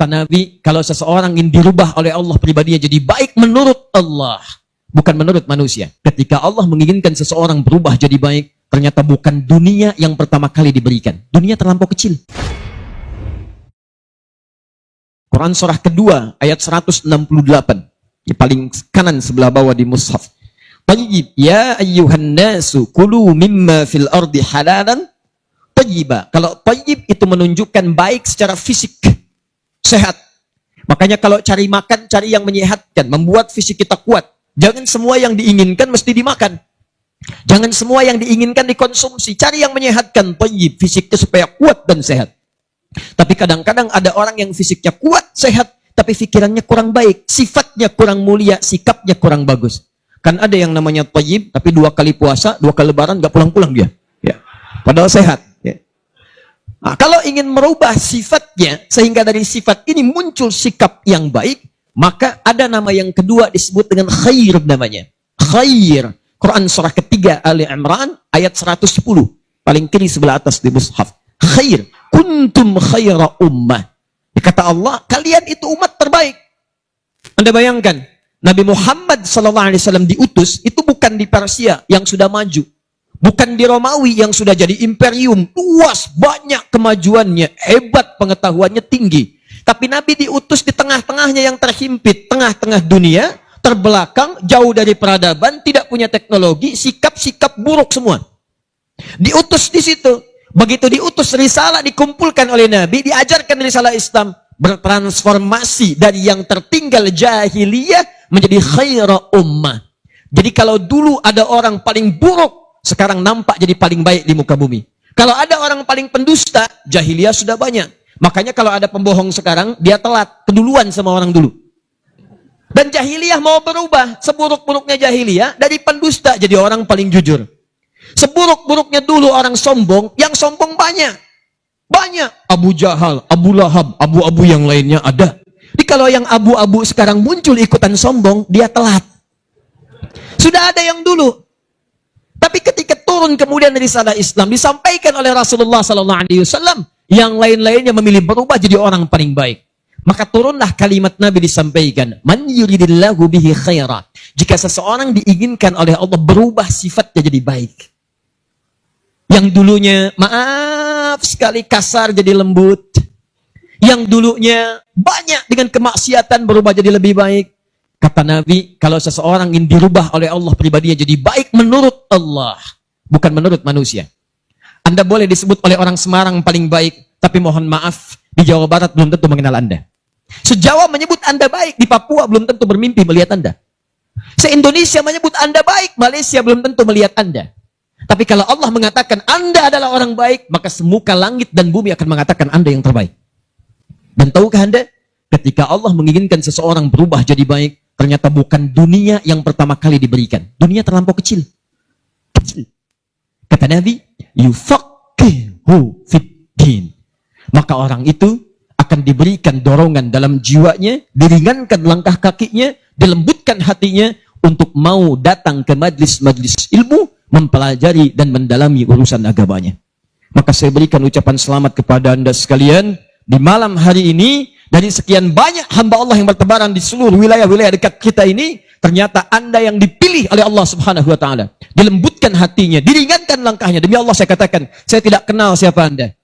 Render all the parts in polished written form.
Kata Nabi, kalau seseorang ingin dirubah oleh Allah pribadinya jadi baik menurut Allah, bukan menurut manusia. Ketika Allah menginginkan seseorang berubah jadi baik, ternyata bukan dunia yang pertama kali diberikan. Dunia terlampau kecil. Quran surah kedua, ayat 168. Di paling kanan sebelah bawah di mushaf. Tayyib, ya ayyuhan nasu, kulu mimma fil ardi halalan tayyiba. Kalau tayyib itu menunjukkan baik secara fisik. Sehat. Makanya kalau cari makan, cari yang menyehatkan, membuat fisik kita kuat. Jangan semua yang diinginkan mesti dimakan. Jangan semua yang diinginkan dikonsumsi. Cari yang menyehatkan, tayyib, fisiknya supaya kuat dan sehat. Tapi kadang-kadang ada orang yang fisiknya kuat, sehat, tapi pikirannya kurang baik, sifatnya kurang mulia, sikapnya kurang bagus. Kan ada yang namanya tayyib, tapi 2 kali puasa, 2 kali lebaran, nggak pulang-pulang dia. Ya. Padahal sehat. Nah, kalau ingin merubah sifatnya, sehingga dari sifat ini muncul sikap yang baik, maka ada nama yang kedua disebut dengan khair namanya. Khair. Quran surah ketiga Ali Imran ayat 110. Paling kiri sebelah atas di mushaf. Khair. Kuntum khaira ummah. Kata Allah, kalian itu umat terbaik. Anda bayangkan, Nabi Muhammad SAW diutus, itu bukan di Persia yang sudah maju. Bukan di Romawi yang sudah jadi imperium, luas, banyak kemajuannya, hebat pengetahuannya, tinggi. Tapi Nabi diutus di tengah-tengahnya yang terhimpit, tengah-tengah dunia, terbelakang, jauh dari peradaban, tidak punya teknologi, sikap-sikap buruk semua. Diutus di situ. Begitu diutus, risalah dikumpulkan oleh Nabi, diajarkan risalah Islam, bertransformasi dari yang tertinggal jahiliyah menjadi khaira ummah. Jadi kalau dulu ada orang paling buruk, sekarang nampak jadi paling baik di muka bumi. Kalau ada orang paling pendusta, jahiliyah sudah banyak. Makanya kalau ada pembohong sekarang, dia telat, keduluan sama orang dulu. Dan jahiliyah mau berubah. Seburuk-buruknya jahiliyah, dari pendusta jadi orang paling jujur. Seburuk-buruknya dulu orang sombong, yang sombong banyak. Banyak. Abu Jahal, Abu Lahab, abu-abu yang lainnya ada. Jadi kalau yang abu-abu sekarang muncul ikutan sombong, dia telat. Sudah ada yang dulu. Tapi ketika turun kemudian risalah Islam disampaikan oleh Rasulullah SAW, yang lain-lainnya memilih berubah jadi orang paling baik. Maka turunlah kalimat Nabi disampaikan, man yuridillahu bihi khaira. Jika seseorang diinginkan oleh Allah berubah sifatnya jadi baik. Yang dulunya maaf sekali kasar jadi lembut. Yang dulunya banyak dengan kemaksiatan berubah jadi lebih baik. Kata Nabi, kalau seseorang ingin dirubah oleh Allah pribadinya jadi baik menurut Allah, bukan menurut manusia. Anda boleh disebut oleh orang Semarang paling baik, tapi mohon maaf, di Jawa Barat belum tentu mengenal Anda. Se-Jawa menyebut Anda baik, di Papua belum tentu bermimpi melihat Anda. Se-Indonesia menyebut Anda baik, Malaysia belum tentu melihat Anda. Tapi kalau Allah mengatakan Anda adalah orang baik, maka semuka langit dan bumi akan mengatakan Anda yang terbaik. Dan tahukah Anda, ketika Allah menginginkan seseorang berubah jadi baik, ternyata bukan dunia yang pertama kali diberikan. Dunia terlampau kecil. Kecil. Kata Nabi, yufaqihu fiddin. Maka orang itu akan diberikan dorongan dalam jiwanya, diringankan langkah kakinya, dilembutkan hatinya untuk mau datang ke majlis-majlis ilmu, mempelajari dan mendalami urusan agamanya. Maka saya berikan ucapan selamat kepada Anda sekalian di malam hari ini. Dari sekian banyak hamba Allah yang bertebaran di seluruh wilayah-wilayah dekat kita ini, ternyata Anda yang dipilih oleh Allah Subhanahu wa taala. Dilembutkan hatinya, diringankan langkahnya. Demi Allah saya katakan, saya tidak kenal siapa Anda.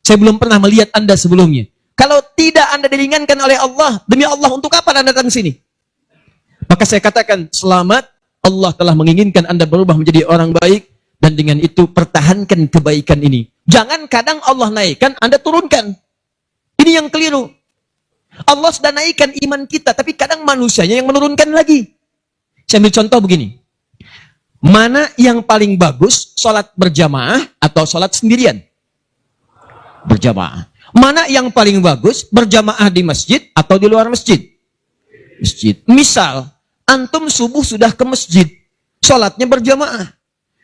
Saya belum pernah melihat Anda sebelumnya. Kalau tidak Anda diringankan oleh Allah, demi Allah untuk apa Anda datang sini? Maka saya katakan, selamat, Allah telah menginginkan Anda berubah menjadi orang baik, dan dengan itu pertahankan kebaikan ini. Jangan kadang Allah naikkan, Anda turunkan. Ini yang keliru. Allah sudah naikkan iman kita, tapi kadang manusianya yang menurunkan lagi. Saya ambil contoh begini. Mana yang paling bagus, sholat berjamaah atau sholat sendirian? Berjamaah. Mana yang paling bagus, berjamaah di masjid atau di luar masjid? Masjid. Misal, antum subuh sudah ke masjid, sholatnya berjamaah.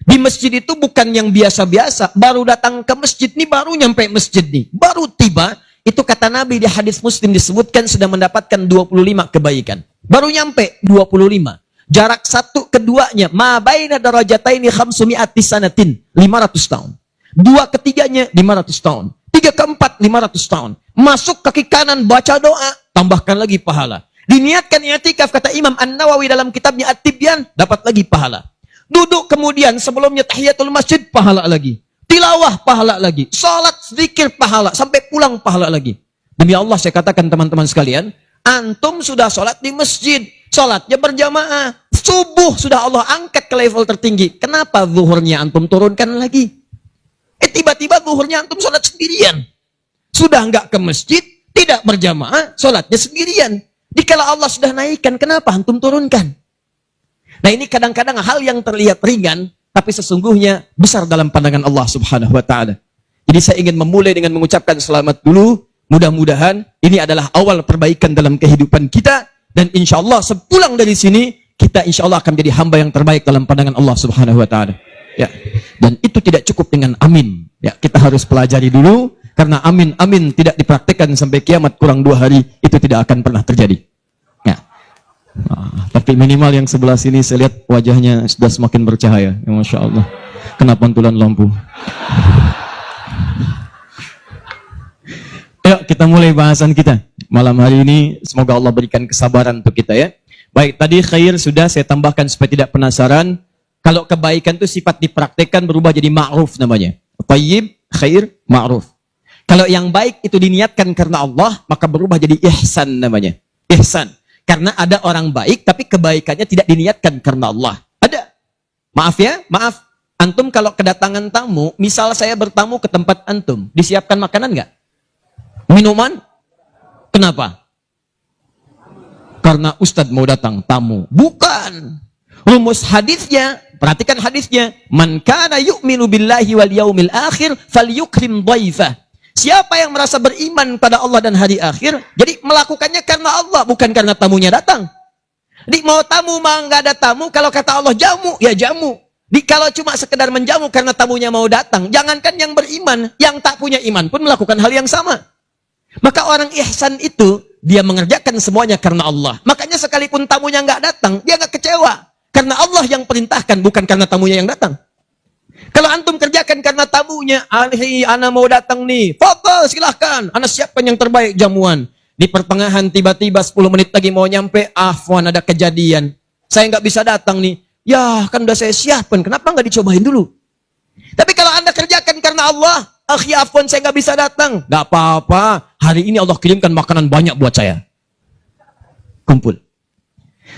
Di masjid itu bukan yang biasa-biasa, baru datang ke masjid nih, baru nyampe masjid nih, baru tiba. Itu kata Nabi di hadis Muslim disebutkan sudah mendapatkan 25 kebaikan. Baru nyampe 25. Jarak satu keduanya, ma baina darajataini khamsumi'ati sanatin, 500 tahun. Dua ketiganya 500 tahun. Tiga Kaki keempat 500 tahun. Masuk kaki kanan baca doa, tambahkan lagi pahala. Diniatkan i'tikaf kata Imam An-Nawawi dalam kitabnya At-Tibyan, dapat lagi pahala. Duduk kemudian sebelumnya tahiyatul masjid, pahala lagi. Tilawah, pahala lagi. Salat, zikir, pahala. Sampai pulang, pahala lagi. Demi Allah saya katakan teman-teman sekalian, antum sudah salat di masjid, salatnya berjamaah. Subuh sudah Allah angkat ke level tertinggi. Kenapa zuhurnya antum turunkan lagi? Tiba-tiba zuhurnya antum salat sendirian. Sudah enggak ke masjid, tidak berjamaah, salatnya sendirian. Dikala Allah sudah naikkan, kenapa antum turunkan? Nah ini kadang-kadang hal yang terlihat ringan, tapi sesungguhnya besar dalam pandangan Allah subhanahu wa ta'ala. Jadi saya ingin memulai dengan mengucapkan selamat dulu. Mudah-mudahan ini adalah awal perbaikan dalam kehidupan kita. Dan insya Allah sepulang dari sini, kita insya Allah akan menjadi hamba yang terbaik dalam pandangan Allah subhanahu wa ta'ala. Ya. Dan itu tidak cukup dengan amin. Ya, kita harus pelajari dulu. Karena amin tidak dipraktikkan sampai kiamat kurang 2 hari, itu tidak akan pernah terjadi. Ya. Tapi minimal yang sebelah sini saya lihat wajahnya sudah semakin bercahaya. Ya, Masya Allah. Kena pantulan lampu. Ayo kita mulai bahasan kita. Malam hari ini semoga Allah berikan kesabaran untuk kita ya. Baik, tadi khair sudah saya tambahkan supaya tidak penasaran. Kalau kebaikan itu sifat dipraktikkan berubah jadi ma'ruf namanya. Thayyib, khair, ma'ruf. Kalau yang baik itu diniatkan karena Allah, maka berubah jadi ihsan namanya. Ihsan. Karena ada orang baik, tapi kebaikannya tidak diniatkan karena Allah. Ada. Maaf ya, maaf. Antum kalau kedatangan tamu, misal saya bertamu ke tempat antum, disiapkan makanan nggak? Minuman? Kenapa? Karena Ustadz mau datang tamu. Bukan. Rumus hadisnya, perhatikan hadisnya. Man kana yu'minu billahi wal yaumil akhir falyukrim dhaifah. Siapa yang merasa beriman pada Allah dan hari akhir, jadi melakukannya karena Allah, bukan karena tamunya datang. Jadi mau tamu, mau nggak ada tamu, kalau kata Allah jamu, ya jamu. Jadi kalau cuma sekedar menjamu karena tamunya mau datang, jangankan yang beriman, yang tak punya iman pun melakukan hal yang sama. Maka orang ihsan itu, dia mengerjakan semuanya karena Allah. Makanya sekalipun tamunya nggak datang, dia nggak kecewa. Karena Allah yang perintahkan, bukan karena tamunya yang datang. Kalau antum kerjakan karena tamunya, ana mau datang nih, foto silahkan, ana siapkan yang terbaik jamuan. Di pertengahan tiba-tiba 10 menit lagi mau nyampe, afwan ada kejadian. Saya nggak bisa datang nih. Ya kan udah saya siapkan, kenapa nggak dicobain dulu? Tapi kalau anda kerjakan karena Allah, akhi afwan saya nggak bisa datang. Nggak apa-apa, hari ini Allah kirimkan makanan banyak buat saya. Kumpul.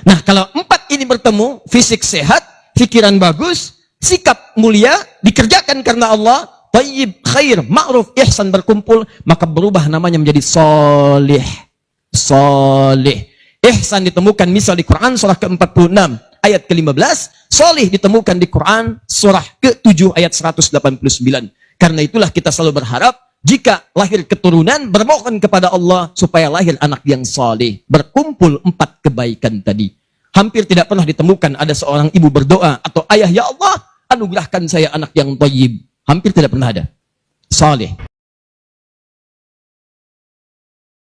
Nah kalau 4 ini bertemu, fisik sehat, pikiran bagus, sikap mulia, dikerjakan karena Allah, thayyib, khair, ma'ruf, ihsan berkumpul, maka berubah namanya menjadi solih. Solih. Ihsan ditemukan misal di Quran surah ke-46 ayat ke-15, solih ditemukan di Quran surah ke-7 ayat 189. Karena itulah kita selalu berharap jika lahir keturunan bermohon kepada Allah supaya lahir anak yang solih. Berkumpul 4 kebaikan tadi. Hampir tidak pernah ditemukan ada seorang ibu berdoa atau ayah, ya Allah anugerahkan saya anak yang thayyib. Hampir tidak pernah ada. Saleh.